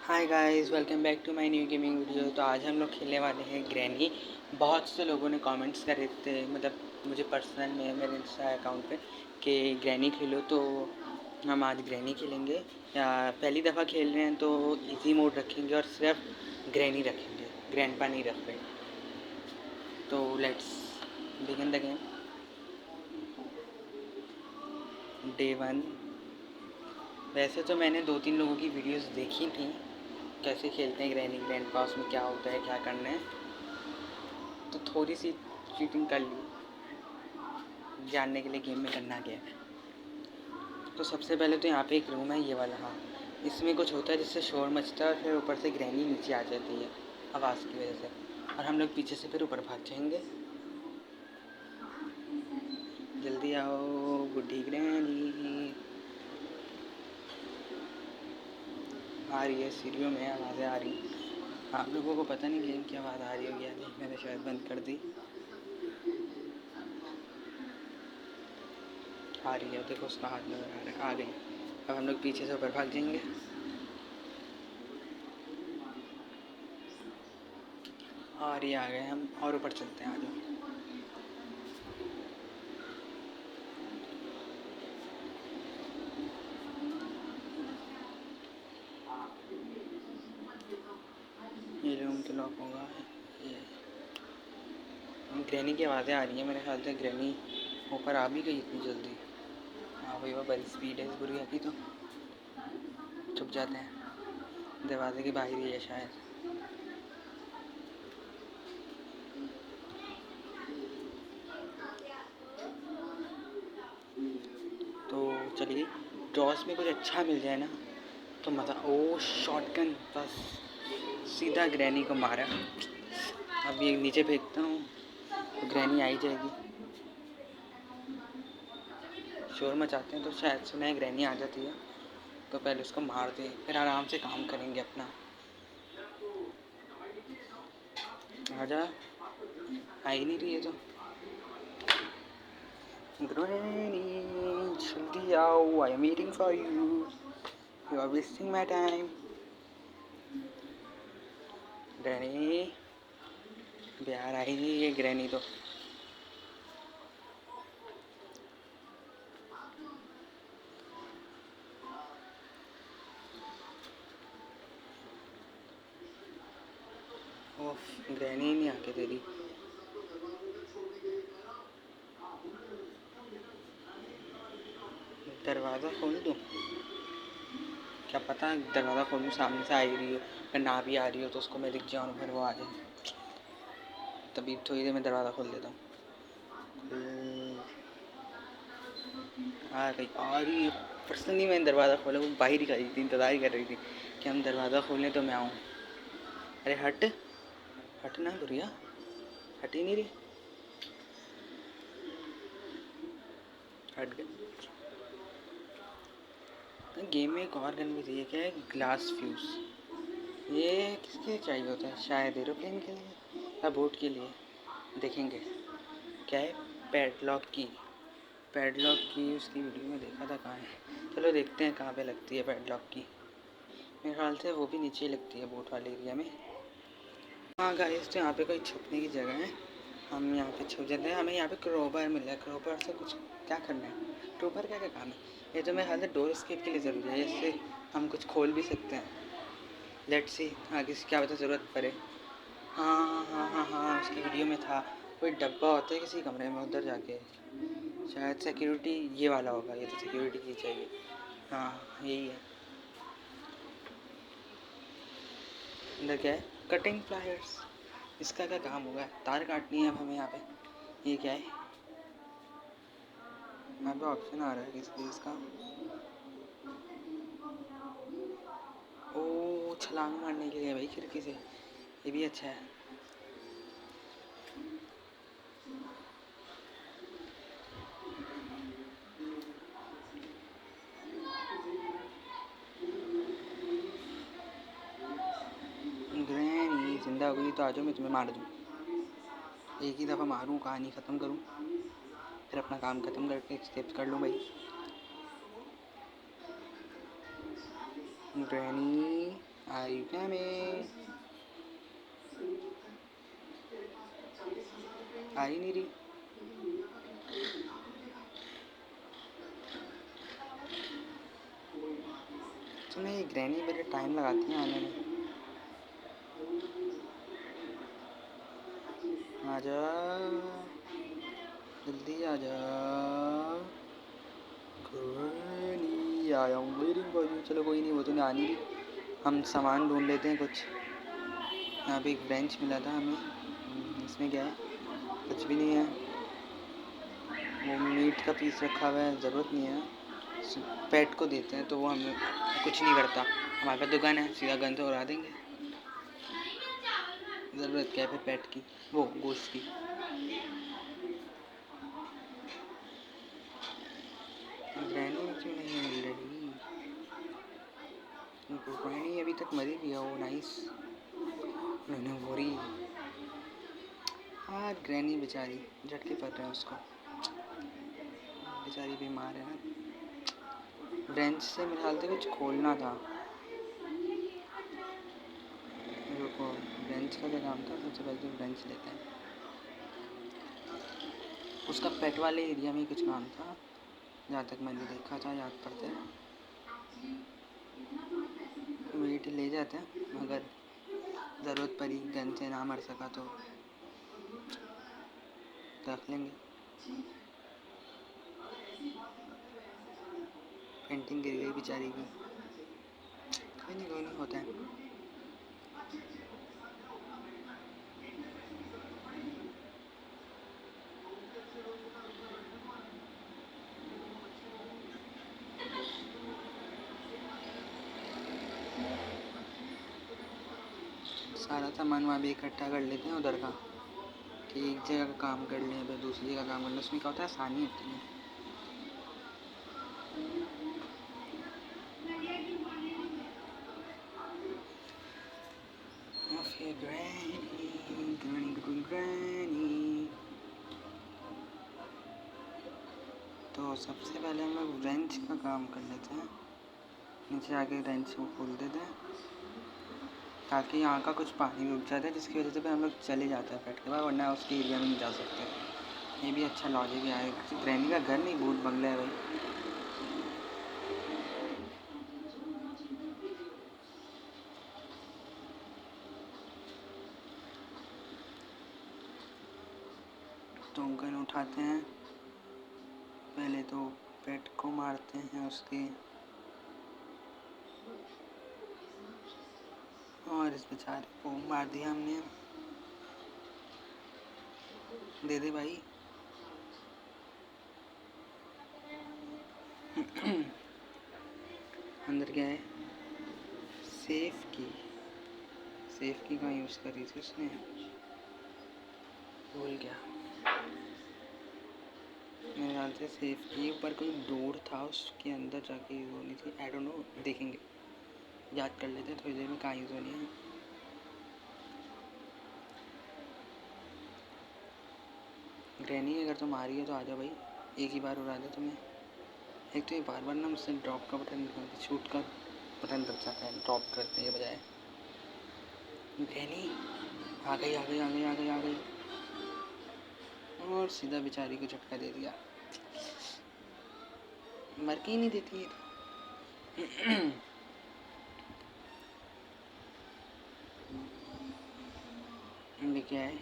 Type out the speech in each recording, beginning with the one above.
Hi guys, welcome back to my new gaming video. तो आज हम लोग खेलने वाले हैं ग्रैनी। बहुत से लोगों ने कमेंट्स करे थे, मतलब मुझे पर्सनल में मेरे इंस्टा अकाउंट पे कि ग्रैनी खेलो, तो हम आज ग्रैनी खेलेंगे। या पहली दफ़ा खेल रहे हैं तो इजी मोड रखेंगे और सिर्फ ग्रैनी रखेंगे, ग्रैंडपा नहीं रख रहे। तो let's begin the game. Day 1। वैसे तो मैंने 2-3 लोगों की वीडियोस देखी थी, कैसे खेलते हैं ग्रैनी ग्रैंडपा, उसमें क्या होता है, क्या करना है, तो थोड़ी सी चीटिंग कर ली जानने के लिए गेम में करना क्या है। तो सबसे पहले तो यहाँ पे एक रूम है, ये वाला। हाँ, इसमें कुछ होता है जिससे शोर मचता है और फिर ऊपर से ग्रैनी नीचे आ जाती है आवाज़ की वजह से, और हम लोग पीछे से फिर ऊपर भाग जाएंगे। जल्दी आओ बुढ़ी ग्रैनी। आ रही है, सीढ़ियों में आवाज़ें आ रही। आप लोगों को पता नहीं गेम की आवाज़ आ रही होगी या नहीं, मैंने शायद बंद कर दी। आ रही है, देखो उसका हाथ नजर आ रहा है, आ गई। अब हम लोग पीछे से ऊपर भाग जाएंगे। आ रही, आ गए हम, और ऊपर चलते हैं, आ जाओ। ये रूम तो लॉक होगा। ये ग्रैनी की आवाज़ें आ रही हैं, मेरे ख्याल से ग्रैनी ऊपर आ भी गई इतनी जल्दी। हाँ भाई, वो बड़ी स्पीड है इस बुढ़िया की। तो छुप जाते हैं, दरवाजे के बाहर ही है शायद। तो चलिए, ड्रॉस में कुछ अच्छा मिल जाए ना तो मज़ा। ओ शॉटगन, बस सीधा ग्रैनी को मारा। अब ये नीचे फेंकता हूँ तो ग्रैनी आ ही जाएगी। शोर मचाते हैं तो शायद सुना है ग्रैनी आ जाती है, तो पहले उसको मार दे, फिर आराम से काम करेंगे अपना। आजा, आ ही नहीं रही है तो। ग्रैनी जल्दी आओ, I am waiting for you, you are wasting my time. Granny Bihar आई नहीं ये ग्रैनी तो। ओफ, ग्रैनी नहीं आके दे रही। दरवाज़ा खोल दूँ? क्या पता दरवाज़ा खोलूँ सामने से आ ही रही हो, अगर ना भी आ रही हो तो उसको मैं दिख जाऊँ, फिर वो आ जाए। तभी थोड़ी देर में दरवाज़ा खोल देता हूँ। आ गई, आ रही है। पर्सनली मैंने दरवाज़ा खोला, वो बाहर ही खड़ी थी, इंतज़ार ही कर रही थी कि हम दरवाज़ा खोलें तो मैं आऊँ। अरे हट, हटना बुढ़िया, हट ही नहीं रही। हट गए। गेम में एक और गन भी चाहिए, क्या है, ग्लास फ्यूज़। ये किसके लिए चाहिए होता है? शायद एरोप्लेन के लिए या बोट के लिए, देखेंगे। क्या है? पैडलॉक की। पैडलॉक की उसकी वीडियो में देखा था, कहाँ है? चलो देखते हैं कहाँ पे लगती है पैडलॉक की। मेरे ख्याल से वो भी नीचे ही लगती है, बोट वाले एरिया में। हाँ गाइस, तो यहाँ पे कोई छुपने की जगह है, हम यहाँ पे छुप जाते हैं। हमें यहाँ पे क्रोबार मिला है, क्रोबार से कुछ क्या करना है? क्रोबार क्या क्या काम है? ये तो मेरे ख्याल से डोर स्केप के लिए ज़रूरी है, इससे हम कुछ खोल भी सकते हैं। लेट्स सी आगे से क्या पता ज़रूरत पड़े। हाँ हाँ हाँ हाँ हाँ, उसकी वीडियो में था, कोई डब्बा होता है किसी कमरे में, उधर जाके शायद सिक्योरिटी ये वाला होगा, ये तो सिक्योरिटी की चाहिए। हाँ यही है। अंदर क्या है? Cutting pliers. इसका क्या काम होगा? तार काटनी है अब हमें यहाँ पे। ये क्या है? यहाँ पे ऑप्शन आ रहा है किस चीज़ का? ओ, छलांग मारने के लिए भाई, खिड़की से। ये भी अच्छा है। ग्रैनी जिंदा हो गई तो आ जाओ, मैं तुम्हें मार दूँ। एक ही दफ़ा मारूँ, कहानी ख़त्म करूँ, फिर अपना काम ख़त्म करके स्केप कर लूँ भाई। Granny Are you coming? आ ही नहीं रही। तुम्हें ये ग्रैनी बड़े टाइम लगाती हैं आने में। आजा जल्दी आजा। ग्रैनी आया हूँ, वेटिंग फॉर यू। चलो कोई नहीं, वो तो नहीं आनी रही। हम सामान ढूंढ लेते हैं कुछ। यहाँ पे एक बेंच मिला था हमें, इसमें क्या है? कुछ भी नहीं है। वो मीट का पीस रखा हुआ है, ज़रूरत नहीं है। पेट को देते हैं तो वो हमें कुछ नहीं करता। हमारे पास दुकान है, सीधा गन से उड़ा देंगे। ज़रूरत क्या है फिर पेट की, वो गोश्त की। ग्रैनी क्यों नहीं मिल रही? ग्रैनी अभी तक मरी भी है। वो नाइस। मैंने वरी। हाँ ग्रैनी बेचारी झटके पड़ रहे हैं उसको, बेचारी बीमार है ना। ब्रेंच से मेरे ख्याल से कुछ खोलना था। रुको, ब्रेंच का क्या काम था? सबसे पहले तो ब्रेंच लेते हैं। उसका पेट वाले एरिया में कुछ काम था, जहाँ तक मैंने देखा था, याद पड़ता है। मीट ले जाते हैं, अगर ज़रूरत पड़ी, गन से ना मर सका तो रख लेंगे। पेंटिंग गिर गई बेचारी की। कोई नहीं होता है। सारा सामान वहाँ भी इकट्ठा कर लेते हैं उधर का, कि एक जगह का काम कर लें फिर दूसरी जगह काम कर लें। उसमें क्या होता है, आसानी होती है। तो सबसे पहले हम लोग रेंच का काम कर लेते हैं। नीचे आके रेंच को खोल देते हैं ताकि यहाँ का कुछ पानी रुक जाता है, जिसकी वजह से फिर हम लोग चले जाते हैं पेट के बाद, वरना उसके एरिया में नहीं जा सकते। ये भी अच्छा लॉजिक है। ग्रैनी का घर नहीं, भूत बंगला है भाई। तो गन उठाते हैं, पहले तो पेट को मारते हैं उसके, और इस बेचारे को मार दिया हमने। दे दे भाई। अंदर क्या है? सेफ की। सेफ की कहाँ यूज़ करी थी उसने? भूल गया। मेरे ख्याल से सेफ की ऊपर कोई डोर था, उसके अंदर जाके यूज़ होनी थी। आई डोंट नो, देखेंगे, याद कर लेते हैं थोड़ी देर में कहाँ यूज़ होनी है। ग्रैनी अगर तुम आ रही है तो आ जाओ भाई, एक ही बार उड़ा दे तुम्हें। एक तो ये बार बार ना मुझसे ड्रॉप का बटन, शूट का बटन दब जाता है ड्रॉप करने के बजाय। ग्रैनी आ गई आ गई आ गई आ गई आ गई, और सीधा बेचारी को झटका दे दिया। मर के ही नहीं देती है। ये क्या है?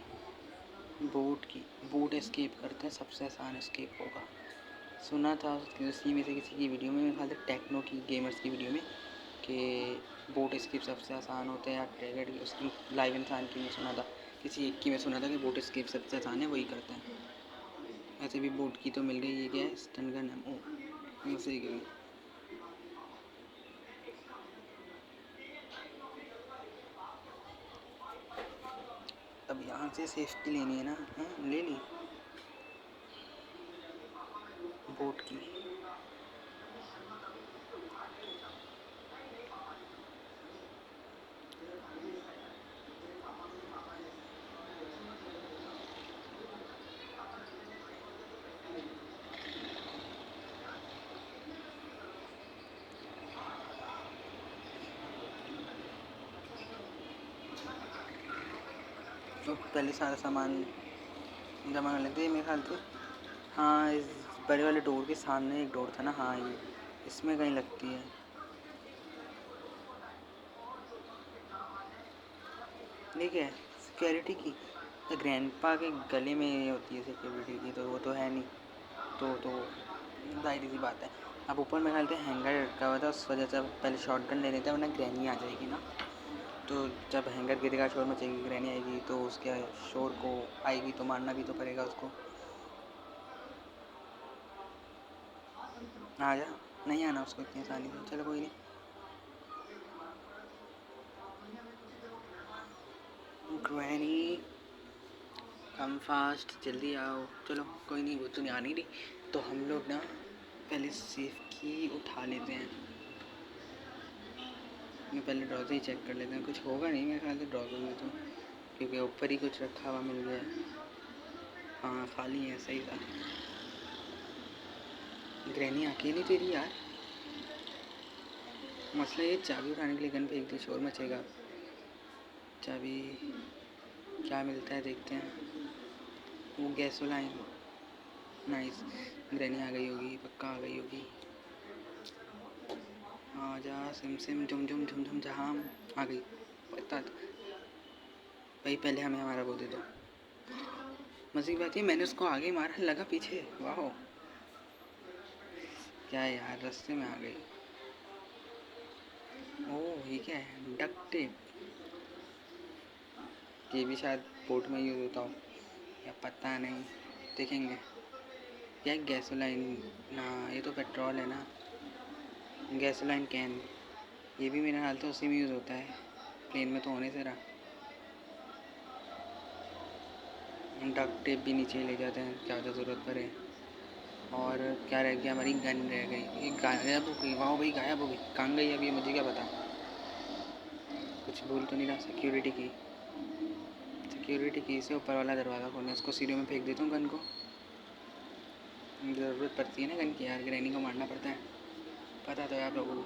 बोट की। बोट एस्केप करते हैं, सबसे आसान एस्केप होगा। सुना था उसी में से किसी की वीडियो में, मेरे ख्याल से टेक्नो की गेमर्स की वीडियो में, कि बोट एस्केप सबसे आसान होते हैं, या ट्रेगड़ की, उसकी लाइव इंसान की में सुना था, किसी एक की में सुना था कि बोट एस्केप सबसे आसान है, वही करते हैं। ऐसे भी बोट की तो मिल गई। ये क्या है? स्टन गन है। ओ ये सही गई। अब यहाँ से सेफ्टी लेनी है ना। हाँ ले ली बोट की। तो पहले सारा सामान जमा कर लेते हैं मेरे ख्याल से। हाँ, इस बड़े वाले डोर के सामने एक डोर था ना, हाँ ये इसमें कहीं लगती है। ठीक है, सिक्योरिटी की तो ग्रैंडपा के गले में ये होती है सिक्योरिटी की, तो वो तो है नहीं। तो जाहिर सी बात है। अब ऊपर में ख्याल से हैंगर लटका हुआ था, उस वजह से पहले शॉटगन ले लेते हैं वरना ग्रैनी आ जाएगी ना। तो जब हैंगर गिरेगा शोर मचेगी, ग्रैनी आएगी तो उसके शोर को आएगी तो मारना भी तो पड़ेगा उसको। आ जा, नहीं आना उसको इतनी आसानी से, चलो कोई नहीं। ग्रैनी कम फास्ट, जल्दी आओ। चलो कोई नहीं, वो तो नहीं आनी रही। तो हम लोग ना पहले सेफ की उठा लेते हैं। मैं पहले ड्रॉ से ही चेक कर लेते हैं, कुछ होगा नहीं मेरे ख्याल से ड्रॉ में तो, क्योंकि ऊपर ही कुछ रखा हुआ मिल गया है। हाँ खाली है, सही था। ग्रैनी अकेली तेरी यार, मसला ये चाबी उठाने के लिए गन फेंक दी, शोर मचेगा। चाबी क्या मिलता है देखते हैं। वो गैसोलाइन, नाइस। ग्रैनी आ गई होगी, पक्का आ गई होगी। आ जा सिम सिम झुम झुम झुम झुम जहाम, आ गई। पता भाई, पहले हमें हमारा वो दे दो। मज़े की बात है मैंने उसको आगे मारा, लगा पीछे। वाह क्या है यार, रास्ते में आ गई। ओह ये क्या है, डक्ट टेप। ये भी शायद बोट में यूज़ होता हो या पता नहीं, देखेंगे। क्या गैसोलाइन ना, ये तो पेट्रोल है ना। गैसोलाइन कैन, ये भी मेरा हाल तो उसी में यूज़ होता है, प्लेन में तो होने से रहा। डक्ट टेप भी नीचे ले जाते हैं क्या ज़रूरत पड़े। और क्या रह गया, हमारी गन रह गई, एक गायब हो गई। वाह भाई गायब हो गई, कहाँ गई अभी, मुझे क्या पता। कुछ भूल तो नहीं रहा। सिक्योरिटी की, सिक्योरिटी की से ऊपर वाला दरवाज़ा खोलना, इसको सीढ़ियों में फेंक देता हूँ गन को। ज़रूरत पड़ती है ना गन की यार, ग्रैनी को मारना पड़ता है, पता तो है आप लोगों को।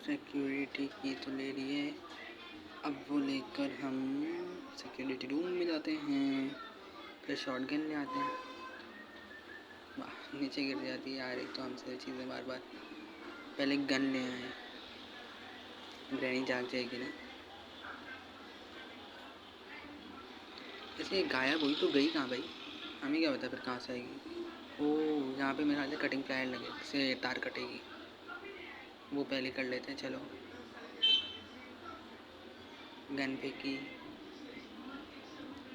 सिक्योरिटी की तो ले लिए, अब वो लेकर हम सिक्योरिटी रूम में जाते हैं, फिर शॉटगन ले आते हैं। वाह नीचे गिर जाती है यार, एक तो हमसे चीज़ें बार बार। पहले गन ले आए, ग्रैनी जाग जाएगी ना। ऐसे गायब हुई तो गई कहाँ भाई, हमें क्या पता फिर कहाँ से आएगी। ओह यहाँ पे मेरे ख्याल से कटिंग प्लायर लगे, से तार कटेगी, वो पहले कर लेते हैं। चलो गन फेंकी,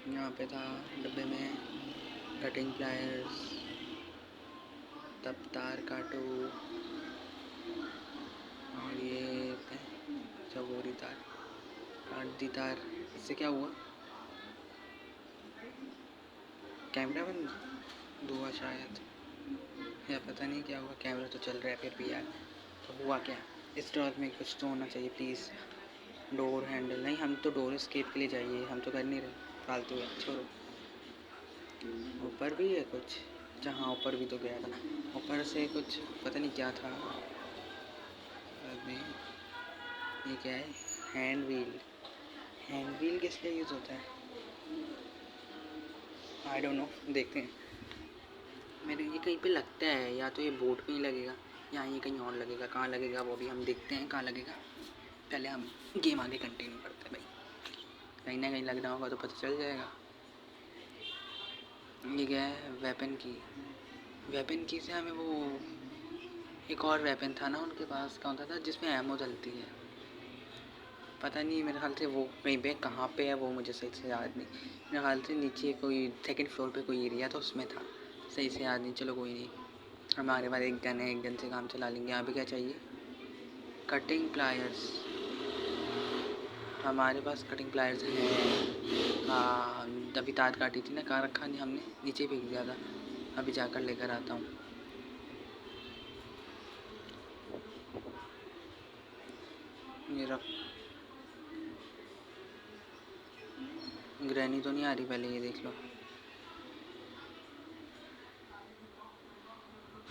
यहाँ पे था डब्बे में कटिंग प्लायर्स, तब तार काटो। और ये चबोरी तार काट दी, तार इससे क्या हुआ, कैमरा बंद हुआ शायद, या पता नहीं क्या हुआ। कैमरा तो चल रहा है फिर भी यार, तो हुआ क्या। इस डोर में कुछ तो होना चाहिए प्लीज़। डोर हैंडल नहीं, हम तो डोर एस्केप के लिए चाहिए, हम तो कर नहीं रहे, फालतू है, छोड़ो। ऊपर भी है कुछ, जहाँ ऊपर भी तो गया था, ऊपर से कुछ पता नहीं क्या था। अभी ये क्या है, हैंड व्हील। हैंड व्हील किस लिए यूज़ होता है, आई डोंट नो, देखते हैं। मेरे ये कहीं पे लगता है, या तो ये बोट पे ही लगेगा या ये कहीं और लगेगा, कहाँ लगेगा वो भी हम देखते हैं कहाँ लगेगा। पहले हम गेम आगे कंटिन्यू करते हैं भाई, कहीं ना कहीं लगना होगा तो पता चल जाएगा। ये क्या है, वेपन की। वेपन की से हमें वो एक और वेपन था ना उनके पास, कौन सा था जिसमें एमो चलती है, पता नहीं, मेरे ख्याल से वो कहीं पे कहाँ पे है वो मुझे सही से याद नहीं। मेरे ख्याल से नीचे कोई सेकंड फ्लोर पे कोई एरिया था उसमें था, सही से याद नहीं। चलो कोई नहीं, हमारे पास एक गन है, एक गन से काम चला लेंगे। यहाँ पे क्या चाहिए, कटिंग प्लायर्स, हमारे पास कटिंग प्लायर्स हैं। हाँ अभी तार काटी थी ना, कहाँ रखा नहीं हमने, नीचे फेंक दिया था, अभी जाकर लेकर आता हूँ। ये रख, ग्रैनी तो नहीं आ रही, पहले ये देख लो।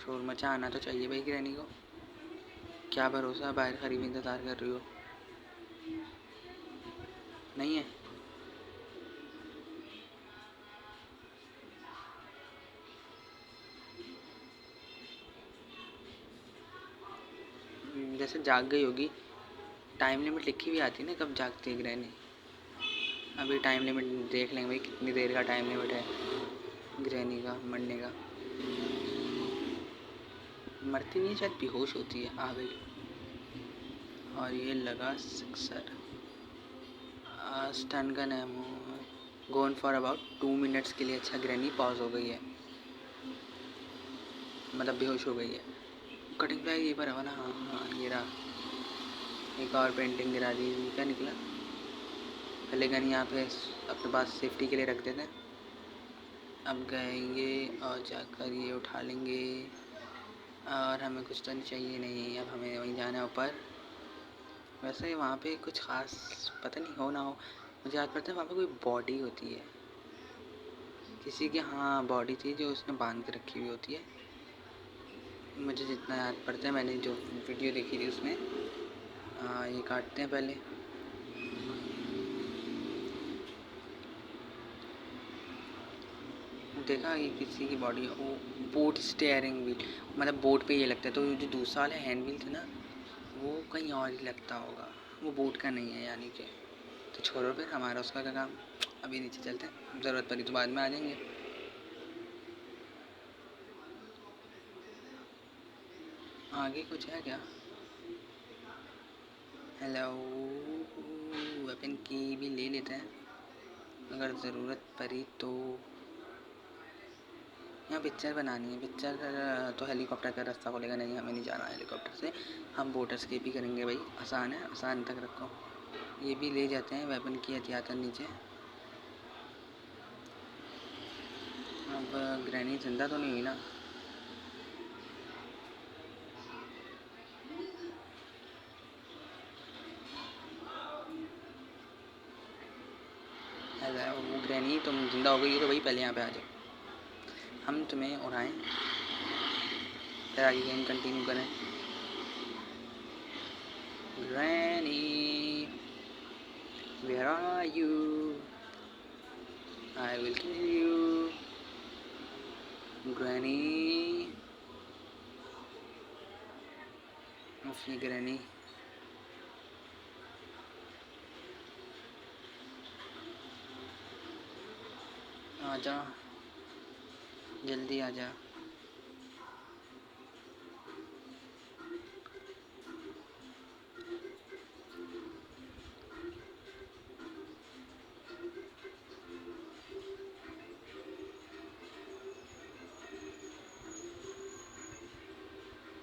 शोर मचा आना तो चाहिए भाई ग्रैनी को। क्या भरोसा बाहर खड़ी में इंतज़ार कर रही हो? नहीं है? जैसे जाग गई होगी। टाइम लिमिट लिखी भी आती है ना कब जागती है ग्रैनी। अभी टाइम लिमिट देख लेंगे भाई कितनी देर का टाइम लिमिट है ग्रैनी का मरने का। मरती नहीं है, शायद बेहोश होती है। आ गई और ये लगा सिक्सर। स्टन गन है। गोन फॉर अबाउट 2 मिनट्स के लिए। अच्छा ग्रैनी पॉज हो गई है, मतलब बेहोश हो गई है। कटिंग बैग ये पर है ना? हाँ हाँ ये रहा। एक और पेंटिंग गिरा दी। क्या निकला? पहले गन यहाँ पे अपने पास सेफ्टी के लिए रख देते हैं। अब गएंगे और जाकर ये उठा लेंगे। और हमें कुछ तो नहीं चाहिए। नहीं, अब हमें वहीं जाना है ऊपर। वैसे वहाँ पे कुछ ख़ास पता नहीं हो ना हो, मुझे याद पड़ता है वहाँ पे कोई बॉडी होती है किसी की। हाँ बॉडी थी जो उसने बांध के रखी हुई होती है। मुझे जितना याद पड़ता है, मैंने जो वीडियो देखी थी उसमें। ये काटते हैं पहले। देखा ये किसी की बॉडी है। वो बोट स्टेयरिंग व्हील, मतलब बोट पे ये लगता है। तो जो दूसरा वाला हैंड व्हील था ना, वो कहीं और ही लगता होगा, वो बोट का नहीं है यानी कि। तो छोड़ो फिर, हमारा उसका क्या काम। अभी नीचे चलते हैं, ज़रूरत पड़ी तो बाद में आ जाएंगे। आगे कुछ है क्या? हेलो। वेपन की भी ले लेते हैं अगर ज़रूरत पड़ी तो। यहाँ पिक्चर बनानी है। पिक्चर तो हेलीकॉप्टर का रास्ता खोलेगा नहीं, हमें नहीं जाना हेलीकॉप्टर से। हम बोट एस्केप ही करेंगे भाई। आसान है, आसान तक रखो। ये भी ले जाते हैं वेपन की एहतियातन नीचे। अब ग्रैनी जिंदा तो नहीं हुई ना? वो ग्रैनी तुम जिंदा हो गई हो तो भाई पहले यहाँ पे आ जाओ, हम तुम्हें उड़ाएं फिर आगे गेम कंटिन्यू करें। Granny where are you? I will kill you Granny. ये ग्रैनी आजा, जल्दी आजा।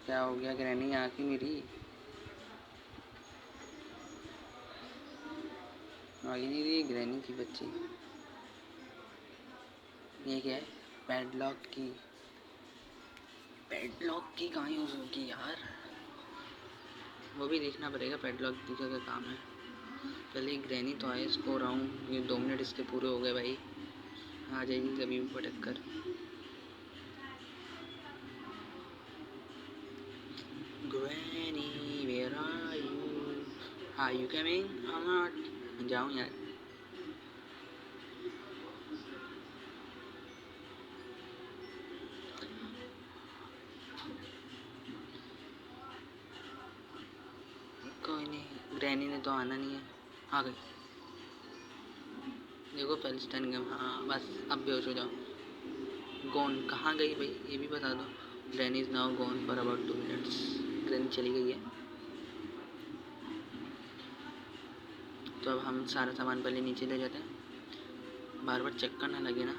क्या हो गया ग्रैनी आके मेरी? आगे नहीं रही ग्रैनी की बच्ची। ये क्या है? पैडलॉक की। पैडलॉक की कहाँ यूज़ होगी यार? वो भी देखना पड़ेगा पैडलॉक की क्या काम है। पहले ग्रैनी तो आए, इसको राउंड। ये 2 मिनट इसके पूरे हो गए भाई। आ जाएगी कभी भी पटक कर। Granny where are you coming और नॉट? जाऊँ यार। कोई नहीं, ग्रैनी ने तो आना नहीं है। आ गई देखो पहले स्टन गन। हाँ बस अब बेहोश हो जाओ। गॉन कहाँ गई भाई ये भी बता दो। Granny is now gone for about 2 minutes. Granny चली गई है। तो अब हम सारा सामान पहले नीचे ले जाते हैं, बार बार चेक करना लगे ना।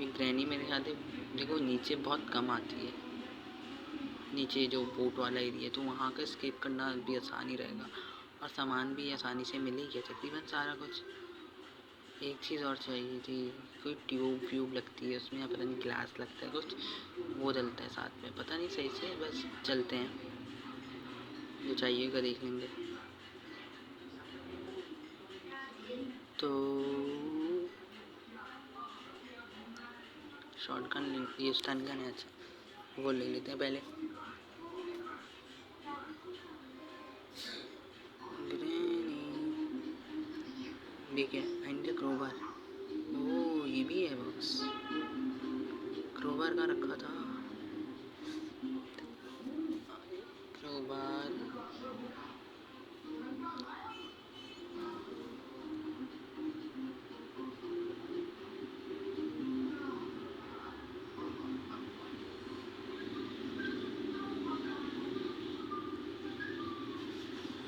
ये ग्रैनी मेरे ख्याल से देखो नीचे बहुत कम आती है। नीचे जो बोट वाला एरिया है तो वहाँ का स्केप करना भी आसान ही रहेगा। और सामान भी आसानी से मिल ही गया तकरीबन सारा कुछ। एक चीज़ और चाहिए थी, कोई ट्यूब लगती है उसमें, या पता नहीं ग्लास लगता है कुछ, वो डलता है साथ में, पता नहीं सही से। बस चलते हैं, जो चाहिएगा देख लेंगे। तो शॉटगन ये स्टन गन है। अच्छा वो ले लेते हैं पहले। ठीक है, एंड क्रोबार। ओ ये भी है बॉक्स, क्रोबार का रखा था। क्रोबार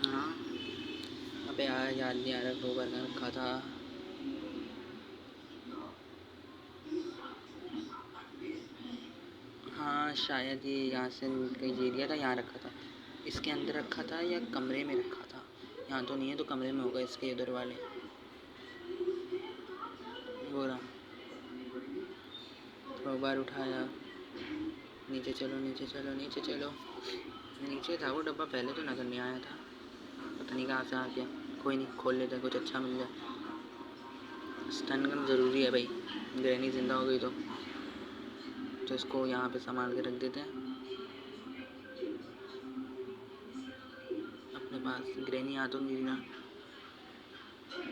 हाँ, अबे याद नहीं आ रहा क्रोबार का रखा था। हाँ शायद ये यहाँ से कहीं दे दिया था, यहाँ रखा था। इसके अंदर रखा था या कमरे में रखा था, यहाँ तो नहीं है, तो कमरे में होगा इसके उधर वाले। वो रहा, क्रोबार उठाया। नीचे चलो नीचे चलो नीचे चलो। नीचे था वो डब्बा, पहले तो नज़र नहीं आया था, पता नहीं कहाँ से आ गया। कोई नहीं, खोल लेते हैं, कुछ अच्छा मिल जाए। स्टन गन ज़रूरी है भाई, ग्रैनी ज़िंदा हो गई तो इसको यहाँ पे संभाल के रख देते हैं अपने पास। ग्रैनी आ तो नहीं ना,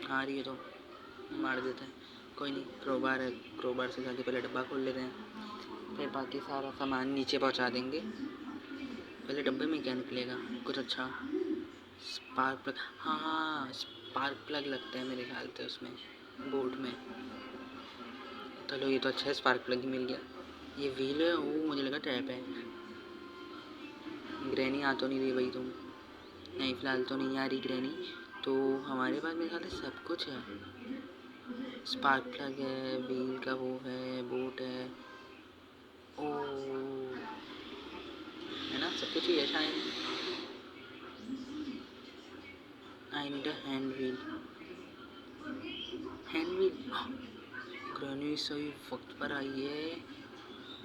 आ रही है तो मार देते हैं। कोई नहीं, क्रोबार है, क्रोबार से जाके पहले डब्बा खोल लेते हैं, फिर बाकी सारा सामान नीचे पहुँचा देंगे। पहले डब्बे में क्या निकलेगा, कुछ अच्छा। स्पार्क प्लग, हाँ स्पार्क प्लग लगता है मेरे ख्याल से उसमें, बोर्ड में। चलो ये तो अच्छा है, स्पार्क प्लग ही मिल गया। ये व्हील है, वो मुझे लगा ट्रैप है। ग्रैनी आ तो नहीं रही भाई तुम? नहीं फ़िलहाल तो नहीं आ रही ग्रैनी। तो हमारे पास मेरे ख्याल से सब कुछ है। स्पार्क प्लग है, व्हील का वो है, बोट है, ओ है ना, सब कुछ ही है शायद। I need a hand wheel. Hand wheel, granny सही वक्त पर आई है,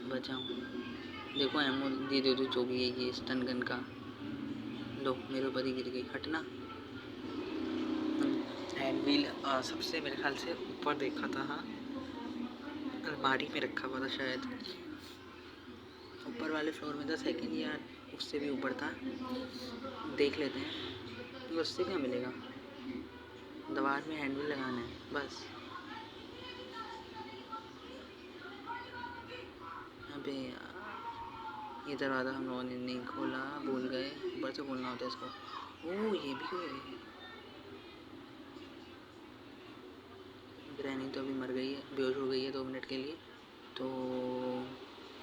बचाऊँ। देखो एमो दे दो जो भी है, ये स्टन गन का। लो मेरे ऊपर ही गिर गई, हटना। हैंड व्हील सबसे मेरे ख्याल से ऊपर देखा था, हाँ अलमारी में रखा हुआ था शायद, ऊपर वाले फ्लोर में था, सेकंड या उससे भी ऊपर था। देख लेते हैं, उससे क्या मिलेगा। दीवार में हैंड व्हील लगाना है बस। अबे यार, ये दरवाज़ा हम लोगों ने नहीं खोला, भूल गए, ऊपर से खोलना होता है इसको। ओह ये भी है। ग्रैनी तो अभी मर गई है, बेहोश हो गई है 2 मिनट के लिए, तो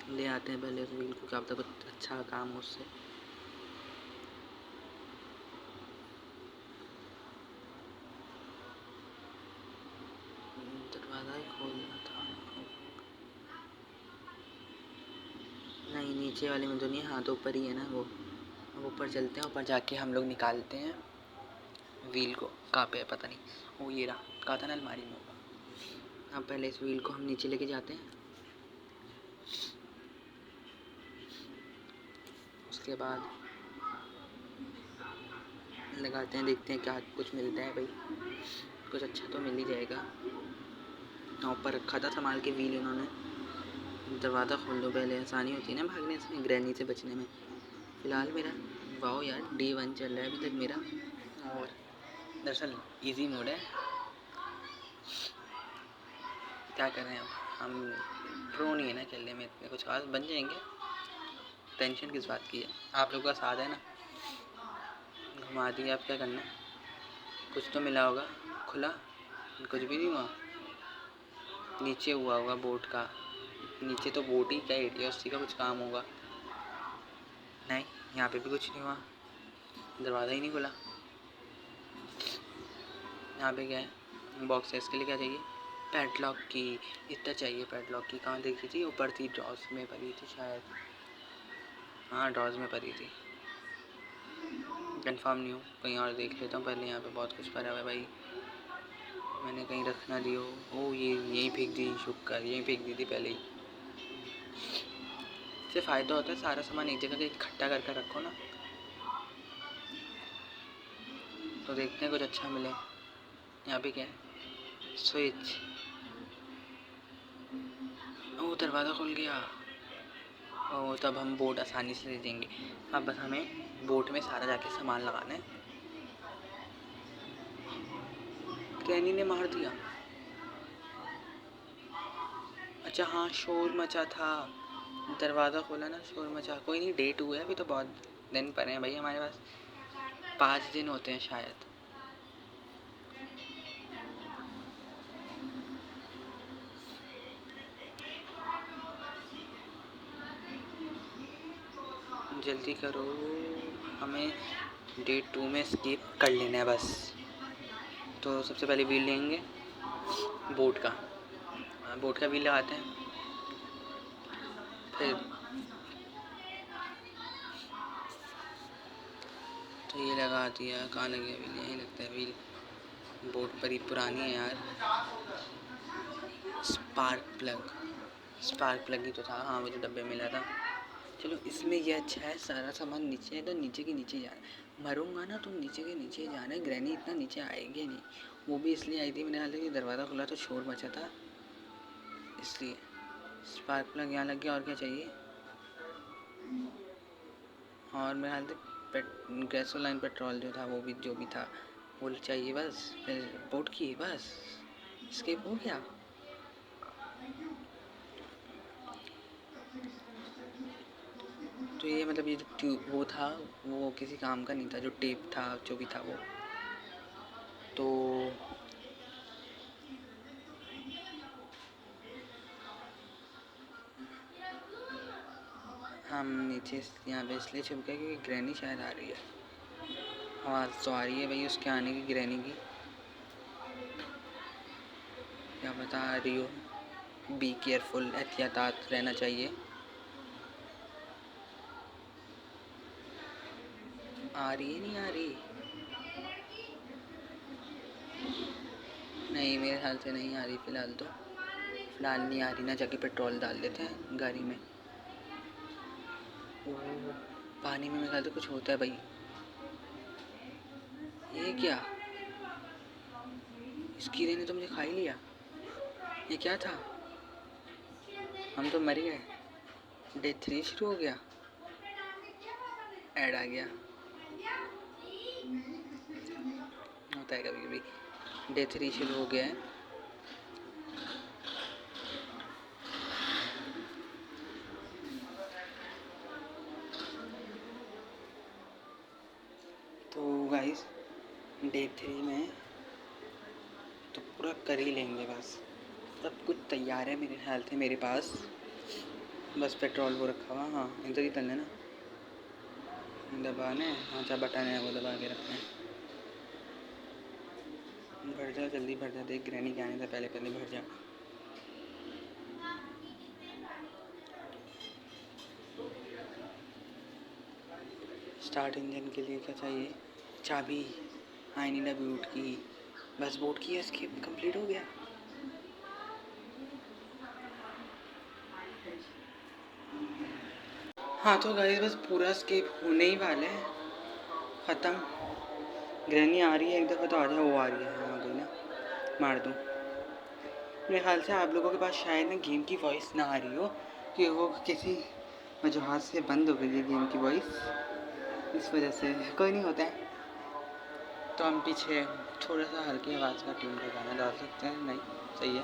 ले आते हैं पहले उस व्हील को, क्या पता कुछ अच्छा काम हो उससे। दरवाज़ा ही खोलना था। नहीं नीचे वाले में तो नहीं है, हाँ तो ऊपर ही है ना वो। अब ऊपर चलते हैं, ऊपर जाके हम लोग निकालते हैं व्हील को। कहाँ पे है पता नहीं, वो ये रहा, कहा था ना अलमारी में होगा। अब पहले इस व्हील को हम नीचे लेके जाते हैं, उसके बाद लगाते हैं, देखते हैं क्या कुछ मिलता है भाई, कुछ अच्छा तो मिल ही जाएगा। ऊपर रखा था संभाल के व्हील इन्होंने। दरवाज़ा खोल दो पहले, आसानी होती है ना भागने से, ग्रैनी से बचने में। फ़िलहाल मेरा वाओ यार D1 चल रहा है अभी तक मेरा, और दरअसल इजी मोड है। क्या कर रहे हैं हम प्रो नहीं है ना खेलने में, इतने कुछ खास बन जाएंगे, टेंशन किस बात की है। आप लोग का साथ है ना, घुमा दिए, आप क्या करना है। कुछ तो मिला होगा, खुला कुछ भी नहीं हुआ, नीचे हुआ होगा बोट का, नीचे तो बोट ही क्या एरिया, उसी का कुछ काम होगा। नहीं यहाँ पे भी कुछ नहीं हुआ, दरवाज़ा ही नहीं खुला। यहाँ पे क्या है, बॉक्स है, इसके लिए क्या चाहिए, पैडलॉक की। इतना चाहिए पैडलॉक की, कहाँ देखी थी, ऊपर थी, ड्रॉज में पड़ी थी शायद, हाँ ड्रॉज में पड़ी थी, कंफर्म नहीं हूँ, कहीं और देख लेता हूँ पहले। यहाँ पे बहुत कुछ पड़ा हुआ है भाई, मैंने कहीं रख ना दी हो। ओ ये यहीं फेंक दी, शुक्र यहीं फेंक दी थी पहले ही। इससे फ़ायदा होता है, सारा सामान एक जगह इकट्ठा करके रखो ना, तो देखते हैं कुछ अच्छा मिले। यहाँ पे क्या है, स्विच, ओ दरवाज़ा खुल गया। और तब हम बोट आसानी से ले जाएंगे। अब बस हमें बोट में सारा जाके सामान लगाना है। ग्रैनी ने मार दिया। अच्छा हाँ, शोर मचा था, दरवाज़ा खोला ना, शोर मचा। कोई नहीं, डे 2 है, अभी तो बहुत दिन पड़े हैं भाई हमारे पास, 5 दिन होते हैं शायद। जल्दी करो, हमें डे 2 में स्किप कर लेना है बस। तो सबसे पहले व्हील लेंगे बोट का, बोट का व्हील लगाते हैं। फिर तो ये लगा दिया। कहाँ लगे व्हील? यहीं लगता है व्हील। बोट बड़ी पुरानी है यार। स्पार्क प्लग ही तो था, हाँ मुझे डब्बे मिला था। चलो इसमें ये अच्छा है, सारा सामान नीचे है तो नीचे के नीचे जाना है। मरूंगा ना तो नीचे के नीचे जाना है, ग्रैनी इतना नीचे आएगी नहीं। वो भी इसलिए आई थी, मैंने हाल कि दरवाज़ा खुला तो शोर मचा था इसलिए। स्पार्क प्लग यहाँ लग गया, और क्या चाहिए? और मेरे हाल गैसोलाइन पेट्रोल जो था, वो भी जो भी था वो चाहिए बस। फिर बोट की बस स्किप हो गया। तो ये मतलब ये जो ट्यूब वो था वो किसी काम का नहीं था, जो टेप था जो भी था वो। तो हम नीचे यहाँ पे इसलिए छुप गए क्योंकि ग्रैनी शायद आ रही है। आवाज़ तो आ रही है भाई उसके आने की, ग्रैनी की। क्या बता रही हो? बी केयरफुल, एहतियात रहना चाहिए। आ रही है, नहीं आ रही? नहीं, मेरे ख्याल से नहीं आ रही फ़िलहाल तो। फ़िलहाल नहीं आ रही ना, जाके पेट्रोल डाल देते हैं गाड़ी में। ओह, पानी में मेरे ख्याल से कुछ होता है भाई। ये क्या? इस कीड़े ने तो मुझे खा ही लिया। ये क्या था? हम तो मर गए। डे 3 शुरू हो गया, ऐड आ गया। होता है कभी कभी। डे 3 शुरू हो गया है। तो गाइस डे 3 में तो पूरा कर ही लेंगे बस। सब कुछ तैयार है मेरे ख्याल से मेरे पास। बस पेट्रोल वो रखा हुआ, हाँ इधर ही तलने ना, दबाने। हाँ अच्छा बटन है वो दबा के रखना है। भर जा, जल्दी भर जा, देख ग्रैनी के आने से पहले पहले भर जा। स्टार्ट इंजन के लिए क्या चाहिए? चाबी। आई नीड अ बोट की। बस बोट की है, स्किप कंप्लीट हो गया। हाँ तो गाइस बस पूरा स्किप होने ही वाला है, ख़त्म। ग्रैनी आ रही है, एक दफ़ा तो आ जाए। वो आ रही है, हाँ गई ना, मार दूँ। मेरे ख्याल से आप लोगों के पास शायद ना गेम की वॉइस ना आ रही हो, कि वो किसी वजूहत से बंद हो गई है गेम की वॉइस, इस वजह से। कोई नहीं, होता है। तो हम पीछे थोड़ा सा हल्की आवाज़ का ट्यून का गाना डाल सकते हैं। नहीं, सही है।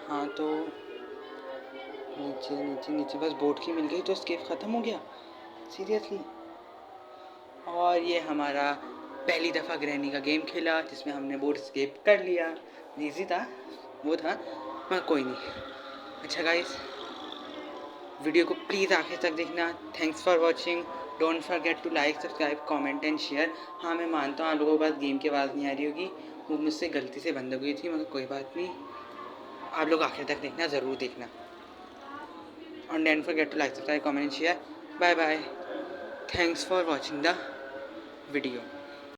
हाँ तो नीचे नीचे नीचे बस बोट की मिल गई तो स्केप ख़त्म हो गया, सीरियसली। और ये हमारा पहली दफ़ा ग्रैनी का गेम खेला जिसमें हमने बोट स्केप कर लिया। इजी था वो था, मगर कोई नहीं। अच्छा गाइस, वीडियो को प्लीज़ आखिर तक देखना। Thanks for watching. Don't forget to like, subscribe, comment and share. हाँ मैं मानता हूँ आप लोगों के पास गेम की आवाज़ नहीं आ रही होगी, वो मुझसे गलती से बंद हो गई थी, मगर कोई बात नहीं। आप लोग आखिर तक देखना, ज़रूर देखना। और don't forget to like, subscribe, comment and share. Bye bye. Thanks for watching the video.